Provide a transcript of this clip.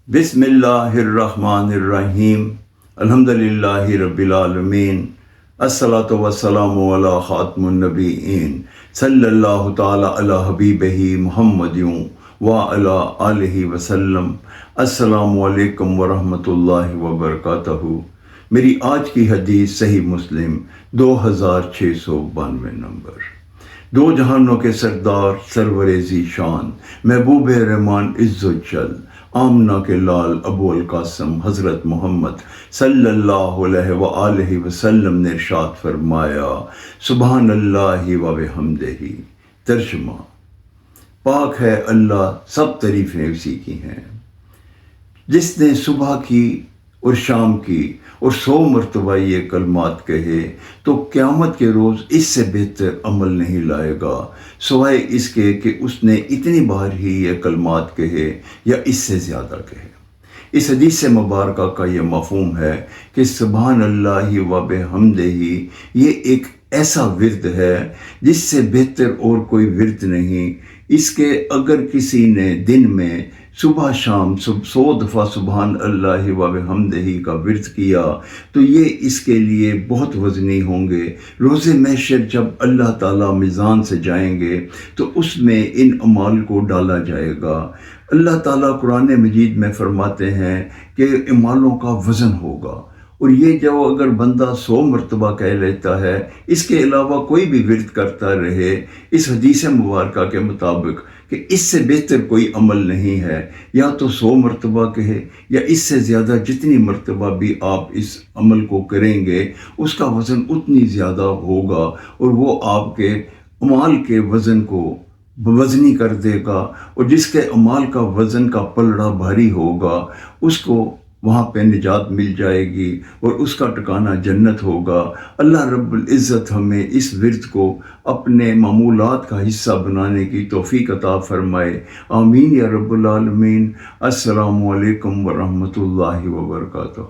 بسم اللہ الرحمن الرحیم الحمد للہ رب العالمین الصلاۃ والسلام علی خاتم النبیین صلی اللہ تعالی علی حبیبہ محمد وعلی آلہ وسلم۔ السلام علیکم ورحمۃ اللہ وبرکاتہ۔ میری آج کی حدیث صحیح مسلم 2692 نمبر۔ دو جہانوں کے سردار سرور ذی شان محبوب رحمان عز و جل آمنہ کے لال ابو القاسم حضرت محمد صلی اللہ علیہ وآلہ وسلم نے ارشاد فرمایا، سبحان اللہ و بحمدہ۔ ترجمہ: پاک ہے اللہ، سب تعریفیں اسی کی ہیں، جس نے صبح کی اور شام کی اور 100 مرتبہ یہ کلمات کہے تو قیامت کے روز اس سے بہتر عمل نہیں لائے گا، سوائے اس کے کہ اس نے اتنی بار ہی یہ کلمات کہے یا اس سے زیادہ کہے۔ اس حدیث مبارکہ کا یہ مفہوم ہے کہ سبحان اللہ و بحمدہ یہ ایک ایسا ورد ہے جس سے بہتر اور کوئی ورد نہیں۔ اس کے اگر کسی نے دن میں صبح شام 100 دفعہ سبحان اللہ و بحمدہ کا ورد کیا تو یہ اس کے لیے بہت وزنی ہوں گے۔ روز محشر جب اللہ تعالیٰ میزان سے جائیں گے تو اس میں ان اعمال کو ڈالا جائے گا۔ اللہ تعالیٰ قرآن مجید میں فرماتے ہیں کہ اعمالوں کا وزن ہوگا، اور یہ جو اگر بندہ 100 مرتبہ کہہ لیتا ہے، اس کے علاوہ کوئی بھی ورد کرتا رہے، اس حدیث مبارکہ کے مطابق کہ اس سے بہتر کوئی عمل نہیں ہے، یا تو 100 مرتبہ کہے یا اس سے زیادہ جتنی مرتبہ بھی آپ اس عمل کو کریں گے اس کا وزن اتنی زیادہ ہوگا، اور وہ آپ کے اعمال کے وزن کو وزنی کر دے گا، اور جس کے اعمال کا وزن کا پلڑا بھاری ہوگا اس کو وہاں پہ نجات مل جائے گی اور اس کا ٹھکانہ جنت ہوگا۔ اللہ رب العزت ہمیں اس ورد کو اپنے معمولات کا حصہ بنانے کی توفیق عطا فرمائے، آمین یا رب العالمین۔ السلام علیکم ورحمۃ اللہ وبرکاتہ۔